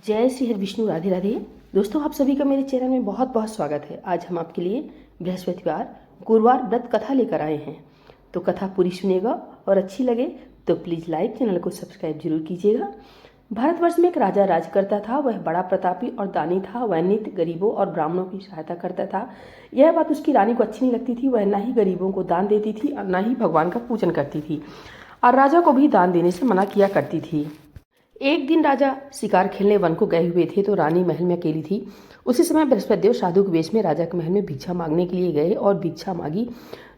जय श्री हरि विष्णु, राधे राधे। दोस्तों, आप सभी का मेरे चैनल में बहुत बहुत स्वागत है। आज हम आपके लिए बृहस्पतिवार गुरुवार व्रत कथा लेकर आए हैं। तो कथा पूरी सुनिएगा और अच्छी लगे तो प्लीज़ लाइक, चैनल को सब्सक्राइब जरूर कीजिएगा। भारतवर्ष में एक राजा राज करता था। वह बड़ा प्रतापी और दानी था। वह नित्य गरीबों और ब्राह्मणों की सहायता करता था। यह बात उसकी रानी को अच्छी नहीं लगती थी। वह न ही गरीबों को दान देती थी और न ही भगवान का पूजन करती थी, और राजा को भी दान देने से मना किया करती थी। एक दिन राजा शिकार खेलने वन को गए हुए थे, तो रानी महल में अकेली थी। उसी समय बृहस्पति देव साधु के वेश में राजा के महल में भिक्षा मांगने के लिए गए और भिक्षा मांगी,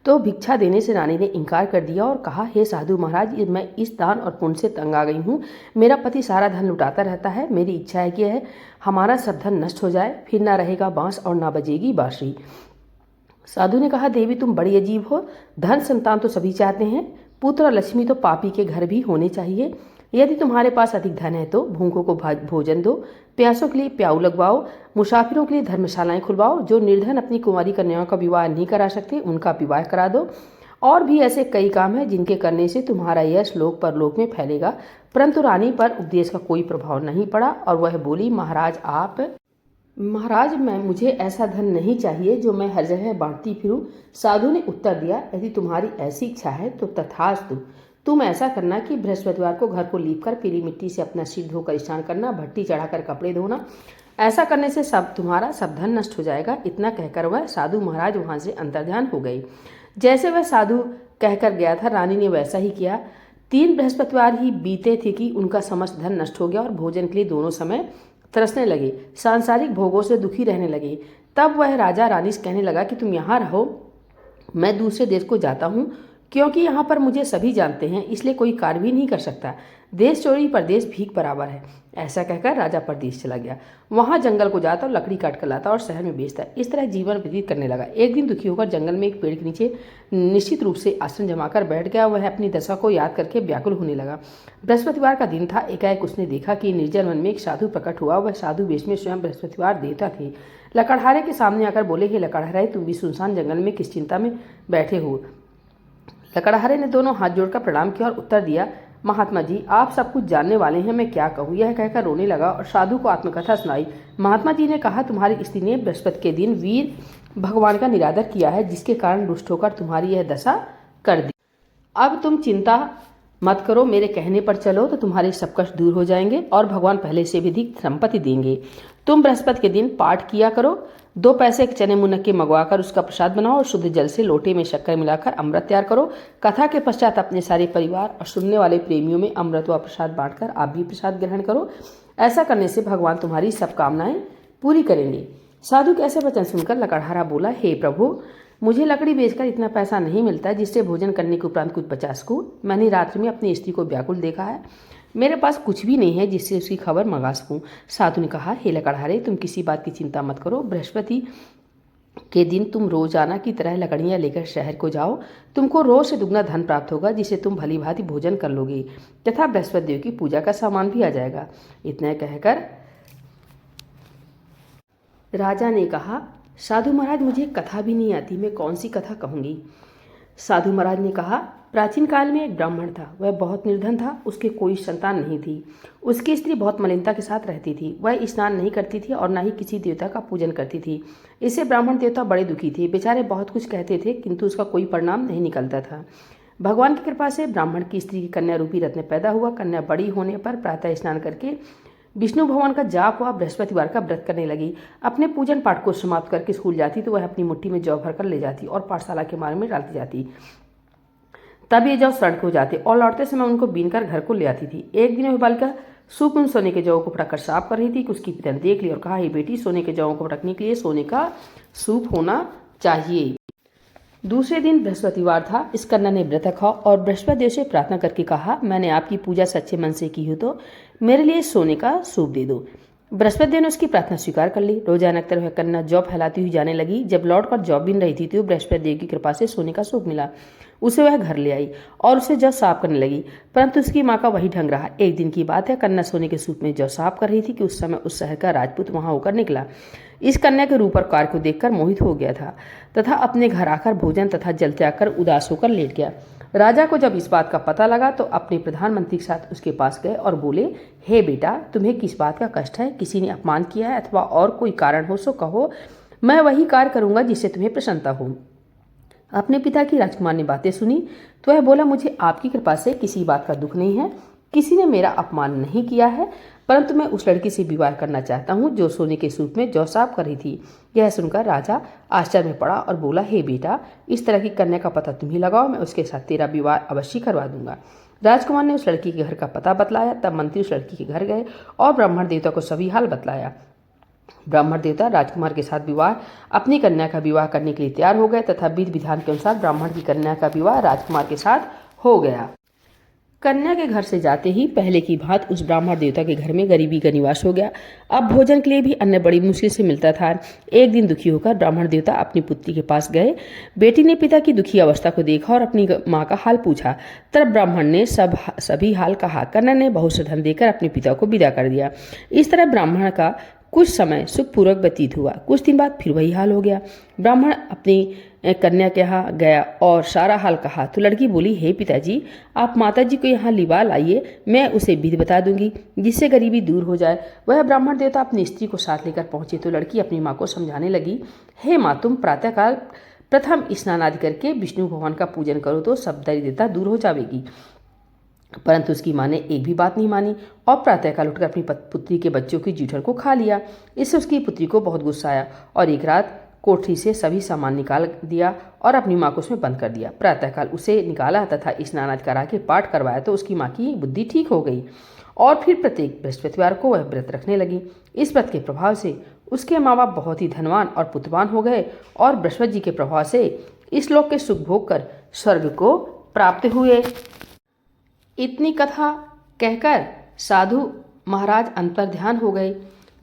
तो भिक्षा देने से रानी ने इनकार कर दिया और कहा, हे साधु महाराज, मैं इस दान और पुण्य से तंग आ गई हूँ। मेरा पति सारा धन लुटाता रहता है। मेरी इच्छा है कि हमारा सब धन नष्ट हो जाए, फिर ना रहेगा बांस और ना बजेगी बांसुरी। साधु ने कहा, देवी तुम बड़ी अजीब हो। धन संतान तो सभी चाहते हैं, पुत्र और लक्ष्मी तो पापी के घर भी होने चाहिए। यदि तुम्हारे पास अधिक धन है तो भूखों को भोजन दो, प्यासों के लिए प्याऊ लगवाओ, मुसाफिरों के लिए धर्मशालाएं खुलवाओ, जो निर्धन अपनी कुंवारी कन्याओं का विवाह नहीं करा सकते उनका विवाह करा दो। और भी ऐसे कई काम हैं जिनके करने से तुम्हारा यश लोक परलोक में फैलेगा। परंतु रानी पर उपदेश का कोई प्रभाव नहीं पड़ा और वह बोली, महाराज मुझे ऐसा धन नहीं चाहिए जो मैं हर जगह बांटती फिरूं। साधु ने उत्तर दिया, यदि तुम्हारी ऐसी इच्छा है तो तथास्तु। तुम ऐसा करना कि बृहस्पतिवार को घर को लीपकर पीली मिट्टी से अपना सिर धोकर स्नान करना, भट्टी चढ़ाकर कपड़े धोना। ऐसा करने से तुम्हारा सब धन नष्ट हो जाएगा। इतना कहकर वह साधु महाराज वहां से अंतर्ध्यान हो गए। जैसे वह साधु कहकर गया था, रानी ने वैसा ही किया। 3 बृहस्पतिवार ही बीते थे कि उनका समस्त धन नष्ट हो गया और भोजन के लिए दोनों समय तरसने लगे, सांसारिक भोगों से दुखी रहने लगे। तब वह राजा रानी से कहने लगा कि तुम यहाँ रहो, मैं दूसरे देश को जाता हूँ, क्योंकि यहाँ पर मुझे सभी जानते हैं, इसलिए कोई कार्य भी नहीं कर सकता। देश चोरी परदेश भीख बराबर है। ऐसा कहकर राजा परदेश चला गया। वहाँ जंगल को जाता और लकड़ी काट कर लाता और शहर में बेचता। इस तरह जीवन व्यतीत करने लगा। एक दिन दुखी होकर जंगल में एक पेड़ के नीचे निश्चित रूप से आसन जमाकर बैठ गया। वह अपनी दशा को याद करके व्याकुल होने लगा। बृहस्पतिवार का दिन था। एकाएक उसने देखा कि निर्जन वन में एक साधु प्रकट हुआ। वह साधु वेश में स्वयं बृहस्पतिवार देवता थे। लकड़हारे के सामने आकर बोले, हे लकड़हारे, तुम भी सुनसान जंगल में किस चिंता में बैठे हो? लकड़हारे ने दोनों हाथ जोड़कर प्रणाम किया और उत्तर दिया, महात्मा जी, आप सब कुछ जानने वाले हैं, मैं क्या कहूँ। यह कहकर रोने लगा और साधु को आत्मकथा सुनाई। महात्मा जी ने कहा, तुम्हारी स्त्री ने बृहस्पति के दिन वीर भगवान का निरादर किया है, जिसके कारण रुष्ट होकर तुम्हारी यह दशा कर दी। अब तुम चिंता मत करो, मेरे कहने पर चलो तो तुम्हारे सब कष्ट दूर हो जाएंगे और भगवान पहले से भी अधिक संपत्ति देंगे। तुम बृहस्पति के दिन पाठ किया करो। 2 पैसे के चने मुनक्के मंगवाकर उसका प्रसाद बनाओ और शुद्ध जल से लोटे में शक्कर मिलाकर अमृत तैयार करो। कथा के पश्चात अपने सारे परिवार और सुनने वाले प्रेमियों में अमृत व प्रसाद बांटकर आप भी प्रसाद ग्रहण करो। ऐसा करने से भगवान तुम्हारी सब कामनाएं पूरी करेंगे। साधु के ऐसे वचन सुनकर लकड़हारा बोला, हे प्रभु, मुझे लकड़ी बेचकर इतना पैसा नहीं मिलता जिससे भोजन करने के उपरांत कुछ बचा सकूं। मैंने रात्रि में अपनी स्त्री को व्याकुल देखा है। मेरे पास कुछ भी नहीं है जिससे उसकी खबर मंगा सकूं। साधु ने कहा, हे लकड़हारे, तुम किसी बात की चिंता मत करो। बृहस्पति के दिन तुम रोजाना की तरह लकड़ियां लेकर शहर को जाओ। तुमको रोज से दुगना धन प्राप्त होगा, जिससे तुम भली भांति भोजन कर लोगे तथा बृहस्पति देव की पूजा का सामान भी आ जाएगा। इतना कहकर राजा ने कहा, साधु महाराज, मुझे कथा भी नहीं आती, मैं कौन सी कथा कहूँगी। साधु महाराज ने कहा, प्राचीन काल में एक ब्राह्मण था। वह बहुत निर्धन था। उसके कोई संतान नहीं थी। उसकी स्त्री बहुत मलिनता के साथ रहती थी। वह स्नान नहीं करती थी और न ही किसी देवता का पूजन करती थी। इससे ब्राह्मण देवता बड़े दुखी थे। बेचारे बहुत कुछ कहते थे, किंतु उसका कोई परिणाम नहीं निकलता था। भगवान की कृपा से ब्राह्मण की स्त्री की कन्या रूपी रत्न पैदा हुआ। कन्या बड़ी होने पर प्रातः स्नान करके विष्णु भगवान का जाप हुआ, बृहस्पतिवार का व्रत करने लगी। अपने पूजन पाठ को समाप्त करके स्कूल जाती तो वह अपनी मुट्ठी में जौ भरकर ले जाती और पाठशाला के मार्ग में डालती जाती। तब ये जौ सड़क हो जाते और लौटते समय उनको बीनकर घर को ले आती थी। एक दिन वह बालिका सूप सोने के जौ को फटककर साफ कर रही थी कि उसकी पिता ने देख लिया और कहा, हे बेटी, सोने के जौ को फटकने के लिए सोने का सूप होना चाहिए। दूसरे दिन बृहस्पतिवार था। इस कन्या ने व्रत रखा और बृहस्पति देव से प्रार्थना करके कहा, मैंने आपकी पूजा सच्चे मन से की हो तो मेरे लिए सोने का सूप दे दो। बृहस्पति देव ने उसकी प्रार्थना स्वीकार कर ली। रोजाना वह कन्या जौ फैलाती हुई जाने लगी। जब लौटकर जौ बीन रही थी तो बृहस्पति देव की कृपा से सोने का सूप मिला। उसे वह घर ले आई और उसे जौ साफ करने लगी, परंतु उसकी माँ का वही ढंग रहा। एक दिन की बात है, कन्या सोने के सूप में जौ साफ कर रही थी कि उस समय उस शहर का राजपूत वहां होकर निकला। इस कन्या के रूप और कार्य को देखकर मोहित हो गया था तथा अपने घर आकर भोजन तथा जल त्याग कर उदास होकर लेट गया। राजा को जब इस बात का पता लगा तो अपने प्रधानमंत्री के साथ उसके पास गए और बोले, हे बेटा, तुम्हें किस बात का कष्ट है? किसी ने अपमान किया है अथवा और कोई कारण हो सो कहो, मैं वही कार्य करूंगा जिससे तुम्हें प्रसन्नता हो। अपने पिता की राजकुमार ने बातें सुनी तो वह बोला, मुझे आपकी कृपा से किसी बात का दुख नहीं है, किसी ने मेरा अपमान नहीं किया है, परंतु मैं उस लड़की से विवाह करना चाहता हूँ जो सोने के सूप में जौ साफ कर रही थी। यह सुनकर राजा आश्चर्य में पड़ा और बोला, हे बेटा, इस तरह की कन्या का पता तुम ही लगाओ, मैं उसके साथ तेरा विवाह अवश्य करवा दूंगा। राजकुमार ने उस लड़की के घर का पता बतलाया। तब मंत्री उस लड़की के घर गए और ब्राह्मण देवता को सभी हाल बतलाया। ब्राह्मण देवता राजकुमार के साथ विवाह अपनी कन्या का विवाह करने के लिए तैयार हो गए तथा विधि विधान के अनुसार ब्राह्मण की कन्या का विवाह राजकुमार के साथ हो गया। कन्या के घर से जाते ही पहले की भांति उस ब्राह्मण देवता के घर में गरीबी का निवास हो गया। अब भोजन के लिए भी अन्न बड़ी मुश्किल से मिलता था। एक दिन दुखी होकर ब्राह्मण देवता अपनी पुत्री के पास गए। बेटी ने पिता की दुखी अवस्था को देखा और अपनी माँ का हाल पूछा। तब ब्राह्मण ने सभी हाल कहा। कन्या ने बहुत से धन देकर अपने पिता को विदा कर दिया। इस तरह ब्राह्मण का कुछ समय सुखपूर्वक व्यतीत हुआ। कुछ दिन बाद फिर वही हाल हो गया। ब्राह्मण अपनी कन्या के यहाँ गया और सारा हाल कहा तो लड़की बोली, हे पिताजी, आप माताजी को यहाँ लिवा लाइए, मैं उसे विधि बता दूंगी जिससे गरीबी दूर हो जाए। वह ब्राह्मण देवता अपनी स्त्री को साथ लेकर पहुंचे तो लड़की अपनी माँ को समझाने लगी, हे माँ, तुम प्रातःकाल प्रथम स्नान आदि करके विष्णु भगवान का पूजन करो तो सब दरिद्रता दूर हो जाएगी। परंतु उसकी माँ ने एक भी बात नहीं मानी और प्रातःकाल उठकर अपनी पुत्री के बच्चों की जूठर को खा लिया। इससे उसकी पुत्री को बहुत गुस्सा आया और एक रात कोठरी से सभी सामान निकाल दिया और अपनी माँ को उसमें बंद कर दिया। प्रातःकाल उसे निकाला तथा स्नान आदि करा के पाठ करवाया तो उसकी माँ की बुद्धि ठीक हो गई और फिर प्रत्येक बृहस्पतिवार को वह व्रत रखने लगी। इस व्रत के प्रभाव से उसके माँ बाप बहुत ही धनवान और पुत्रवान हो गए और बृहस्पति जी के प्रभाव से इस लोक के सुख भोग कर स्वर्ग को प्राप्त हुए। इतनी कथा कहकर साधु महाराज अंतर ध्यान हो गए।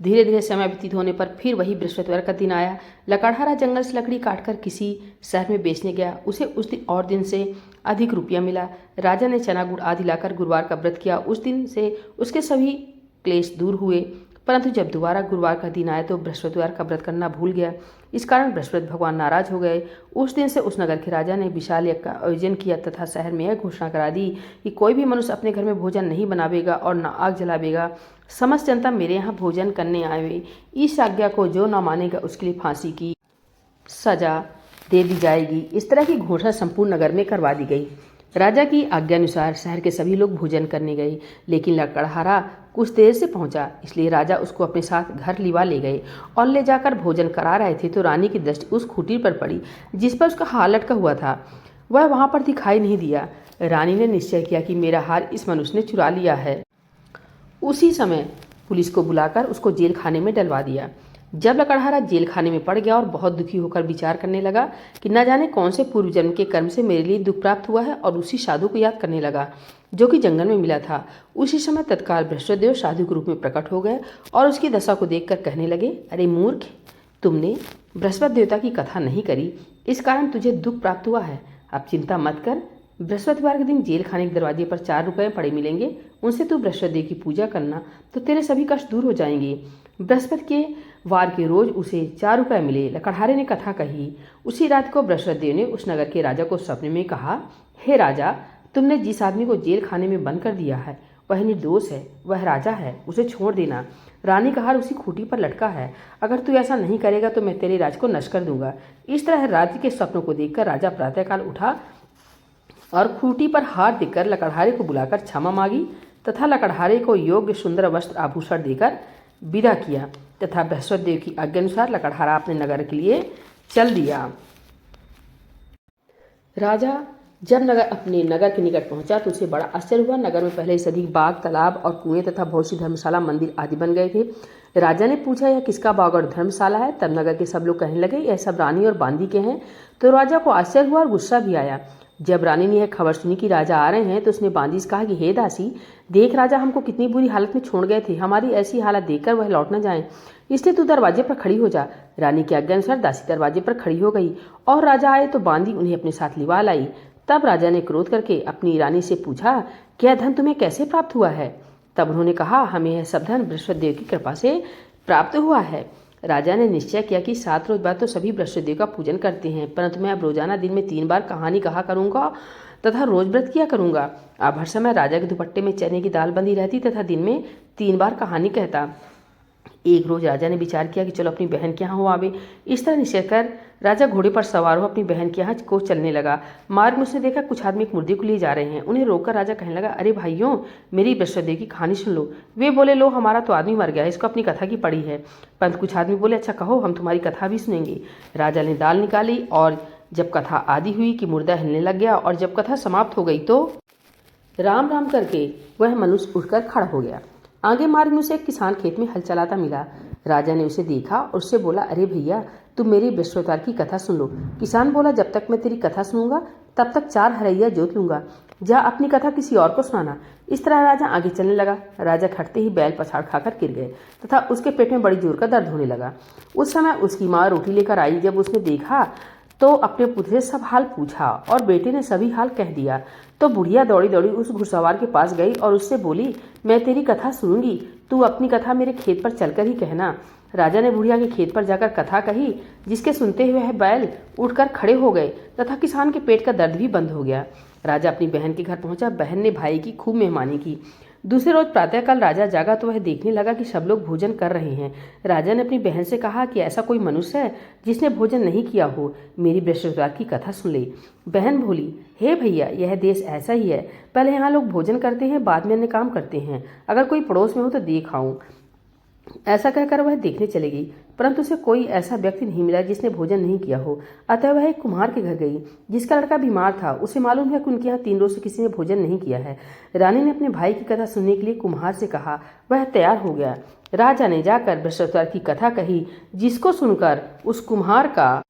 धीरे धीरे समय व्यतीत होने पर फिर वही बृहस्पतिवार का दिन आया। लकड़हारा जंगल से लकड़ी काटकर किसी शहर में बेचने गया। उसे उस दिन और दिन से अधिक रुपया मिला। राजा ने चना गुड़ आदि लाकर गुरुवार का व्रत किया। उस दिन से उसके सभी क्लेश दूर हुए। परंतु जब दोबारा गुरुवार का दिन आया तो बृहस्पतिवार का व्रत करना भूल गया। इस कारण बृहस्पति भगवान नाराज हो गए। उस दिन से उस नगर के राजा ने विशाल यज्ञ का आयोजन किया तथा शहर में यह घोषणा करा दी कि कोई भी मनुष्य अपने घर में भोजन नहीं बनावेगा और न आग जलावेगा। समस्त जनता मेरे यहाँ भोजन करने आवे। इस आज्ञा को जो न मानेगा उसके लिए फांसी की सजा दे दी जाएगी। इस तरह की घोषणा संपूर्ण नगर में करवा दी गई। राजा की आज्ञानुसार शहर के सभी लोग भोजन करने गए, लेकिन लकड़हारा कुछ देर से पहुंचा, इसलिए राजा उसको अपने साथ घर लिवा ले गए और ले जाकर भोजन करा रहे थे तो रानी की दृष्टि उस खूंटी पर पड़ी जिस पर उसका हार लटका हुआ था। वह वहां पर दिखाई नहीं दिया। रानी ने निश्चय किया कि मेरा हार इस मनुष्य ने चुरा लिया है। उसी समय पुलिस को बुलाकर उसको जेल खाने में डलवा दिया। जब लकड़हारा जेल खाने में पड़ गया और बहुत दुखी होकर विचार करने लगा कि न जाने कौन से पूर्व जन्म के कर्म से मेरे लिए दुख प्राप्त हुआ है और उसी साधु को याद करने लगा जो कि जंगल में मिला था। उसी समय तत्काल बृहस्पतिदेव साधु के रूप में प्रकट हो गए और उसकी दशा को देखकर कहने लगे, अरे मूर्ख, तुमने बृहस्पति देवता की कथा नहीं करी, इस कारण तुझे दुख प्राप्त हुआ है। अब चिंता मत कर, बृहस्पतिवार के दिन जेल खाने के दरवाजे पर 4 रुपये पड़े मिलेंगे, उनसे तू बृहस्पति देव की पूजा करना तो तेरे सभी कष्ट दूर हो जाएंगे। बृहस्पति के वार के रोज उसे 4 रुपये मिले। लकड़हारे ने कथा कही। उसी रात को बृहस्पति देव ने उस नगर के राजा को सपने में कहा, हे राजा, तुमने जिस आदमी को जेल खाने में बंद कर दिया है वह निर्दोष है, वह राजा है, उसे छोड़ देना। रानी का हार उसी खूंटी पर लटका है। अगर तू ऐसा नहीं करेगा तो मैं तेरे राज को नष्ट कर दूंगा। इस तरह राज्य के सपनों को देखकर राजा प्रातःकाल उठा और खूंटी पर हार देकर लकड़हारे को बुलाकर क्षमा मांगी तथा लकड़हारे को योग्य सुंदर वस्त्र आभूषण देकर विदा किया तथा बृहस्पति देव की आज्ञानुसार लकड़हारा अपने नगर के लिए चल दिया। राजा जब अपने नगर के निकट पहुंचा तो उसे बड़ा आश्चर्य हुआ। नगर में पहले से अधिक बाग, तालाब और कुएं तथा बहुत सी धर्मशाला, मंदिर आदि बन गए थे। राजा ने पूछा, यह किसका बाग और धर्मशाला है? तब नगर के सब लोग कहने लगे, यह सब रानी और बांदी के हैं। तो राजा को आश्चर्य हुआ और गुस्सा भी आया। जब रानी ने यह खबर सुनी कि राजा आ रहे हैं तो उसने बांदी से कहा कि हे दासी, देख राजा हमको कितनी बुरी हालत में छोड़ गए थे, हमारी ऐसी हालत देखकर वह लौट न जाएं, इसलिए तू दरवाजे पर खड़ी हो जा। रानी की आज्ञा अनुसार दासी दरवाजे पर खड़ी हो गई और राजा आए तो बांदी उन्हें अपने साथ लिवा लाई। तब राजा ने क्रोध करके अपनी रानी से पूछा, क्या धन तुम्हें कैसे प्राप्त हुआ है? तब उन्होंने कहा, हमें यह सब धन बृहस्पति देव की कृपा से प्राप्त हुआ है। राजा ने निश्चय किया कि 7 रोज बाद तो सभी बृहस्पति देव का पूजन करते हैं, परंतु मैं अब रोजाना दिन में 3 बार कहानी कहा करूंगा तथा रोज व्रत किया करूंगा। अब हर समय राजा के दुपट्टे में चने की दाल बंधी रहती तथा दिन में 3 बार कहानी कहता। एक रोज राजा ने विचार किया कि चलो अपनी बहन के यहाँ हो आवे। इस तरह निश्चय कर राजा घोड़े पर सवार हो अपनी बहन के यहाँ को चलने लगा। मार्ग में उसने देखा कुछ आदमी एक मुर्दे को लिए जा रहे हैं। उन्हें रोककर राजा कहने लगा, अरे भाइयों, मेरी बृहस्पति की कहानी सुन लो। वे बोले, लो, हमारा तो आदमी मर गया, इसको अपनी कथा की पड़ी है। परंतु कुछ आदमी बोले, अच्छा कहो, हम तुम्हारी कथा भी सुनेंगे। राजा ने दाल निकाली और जब कथा आदि हुई कि मुर्दा हिलने लग गया और जब कथा समाप्त हो गई तो राम राम करके वह मनुष्य उठकर खड़ा हो गया। आगे मार्ग में उसे एक किसान खेत में हल चलाता मिला। राजा ने उसे देखा और उससे बोला, अरे भैया, तुम मेरी बृहस्पतिवार की कथा सुन लो। किसान बोला, जब तक मैं तेरी कथा सुनूंगा तब तक 4 हरैया जोत लूंगा। जा अपनी कथा किसी और को सुनाना। इस तरह राजा आगे चलने लगा। राजा खटते ही बैल पछाड़ खाकर गिर गए तथा उसके पेट में बड़ी जोर का दर्द होने लगा। उस समय उसकी माँ रोटी लेकर आई। जब उसने देखा तो अपने पुत्र से सब हाल पूछा और बेटे ने सभी हाल कह दिया। तो बुढ़िया दौड़ी दौड़ी उस घुड़सवार के पास गई और उससे बोली, मैं तेरी कथा सुनूंगी, तू अपनी कथा मेरे खेत पर चलकर ही कहना। राजा ने बुढ़िया के खेत पर जाकर कथा कही, जिसके सुनते हुए वह बैल उठकर खड़े हो गए तथा किसान के पेट का दर्द भी बंद हो गया। राजा अपनी बहन के घर पहुंचा। बहन ने भाई की खूब मेहमानी की। दूसरे रोज प्रातःकाल राजा जागा तो वह देखने लगा कि सब लोग भोजन कर रहे हैं। राजा ने अपनी बहन से कहा कि ऐसा कोई मनुष्य है जिसने भोजन नहीं किया हो, मेरी बृहस्पतिवार की कथा सुन ले। बहन बोली, हे भैया, यह देश ऐसा ही है, पहले यहाँ लोग भोजन करते हैं, बाद में अन्य काम करते हैं। अगर कोई पड़ोस में हो तो देख आऊं। ऐसा कहकर वह देखने चली गई, परंतु उसे कोई ऐसा व्यक्ति नहीं मिला जिसने भोजन नहीं किया हो। अतः वह एक कुम्हार के घर गई, जिसका लड़का बीमार था। उसे मालूम है कि उनके यहाँ 3 रोज से किसी ने भोजन नहीं किया है। रानी ने अपने भाई की कथा सुनने के लिए कुम्हार से कहा। वह तैयार हो गया। राजा ने जाकर बृहस्पतिवार की कथा कही, जिसको सुनकर उस कुम्हार का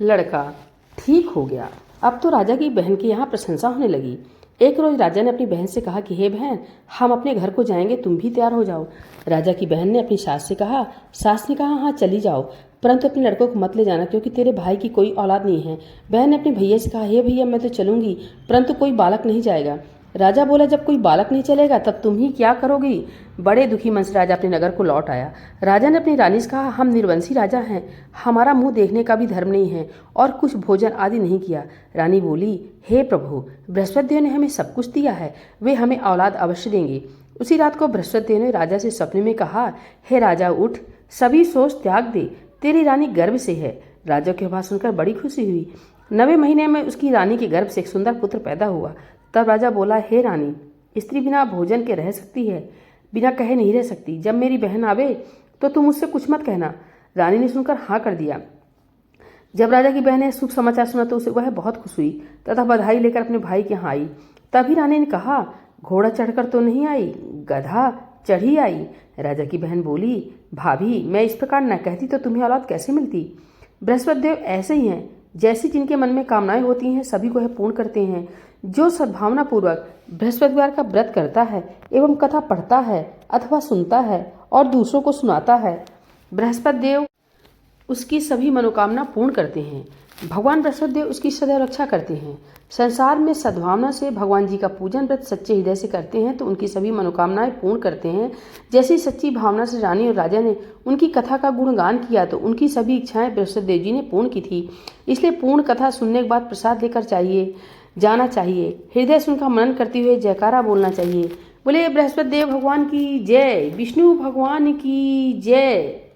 लड़का ठीक हो गया। अब तो राजा की बहन के यहाँ प्रशंसा होने लगी। एक रोज राजा ने अपनी बहन से कहा कि हे बहन, हम अपने घर को जाएंगे, तुम भी तैयार हो जाओ। राजा की बहन ने अपनी सास से कहा। सास ने कहा, हाँ चली जाओ, परंतु अपने लड़कों को मत ले जाना, क्योंकि तेरे भाई की कोई औलाद नहीं है। बहन ने अपने भैया से कहा, हे भैया, मैं तो चलूंगी, परंतु कोई बालक नहीं जाएगा। राजा बोला, जब कोई बालक नहीं चलेगा तब तुम ही क्या करोगी। बड़े दुखी मन से राजा अपने नगर को लौट आया। राजा ने अपनी रानी से कहा, हम निर्वंशी राजा हैं, हमारा मुंह देखने का भी धर्म नहीं है और कुछ भोजन आदि नहीं किया। रानी बोली, हे प्रभु, बृहस्पति देव ने हमें सब कुछ दिया है, वे हमें औलाद अवश्य देंगे। उसी रात को बृहस्पति देव ने राजा से सपने में कहा, हे राजा, उठ, सभी सोच त्याग दे, तेरी रानी गर्भ से है। राजा की बात सुनकर बड़ी खुशी हुई। 9वें महीने में उसकी रानी के गर्भ से एक सुंदर पुत्र पैदा हुआ। तब राजा बोला, हे रानी, स्त्री बिना भोजन के रह सकती है, बिना कहे नहीं रह सकती। जब मेरी बहन आवे तो तुम उससे कुछ मत कहना। रानी ने सुनकर हाँ कर दिया। जब राजा की बहन ने शुभ समाचार सुना तो उसे वह बहुत खुश हुई तथा बधाई लेकर अपने भाई के यहाँ आई। तभी रानी ने कहा, घोड़ा चढ़कर तो नहीं आई, गधा चढ़ी आई। राजा की बहन बोली, भाभी, मैं इस प्रकार न कहती तो तुम्हें औलाद कैसे मिलती। बृहस्पति देव ऐसे ही हैं, जैसी जिनके मन में कामनाएं होती हैं सभी को यह पूर्ण करते हैं। जो सद्भावना पूर्वक बृहस्पतिवार का व्रत करता है एवं कथा पढ़ता है अथवा सुनता है और दूसरों को सुनाता है, बृहस्पति देव उसकी सभी मनोकामना पूर्ण करते हैं। भगवान बृहस्पति देव उसकी सदैव रक्षा करते हैं। संसार में सद्भावना से भगवान जी का पूजन व्रत सच्चे हृदय से करते हैं तो उनकी सभी मनोकामनाएं पूर्ण करते हैं। जैसी सच्ची भावना से रानी और राजा ने उनकी कथा का गुणगान किया तो उनकी सभी इच्छाएं बृहस्पति देव जी ने पूर्ण की थी। इसलिए पूर्ण कथा सुनने के बाद प्रसाद लेकर जाना चाहिए। हृदय से उनका मनन करते हुए जयकारा बोलना चाहिए। बोले बृहस्पति देव भगवान की जय, विष्णु भगवान की जय।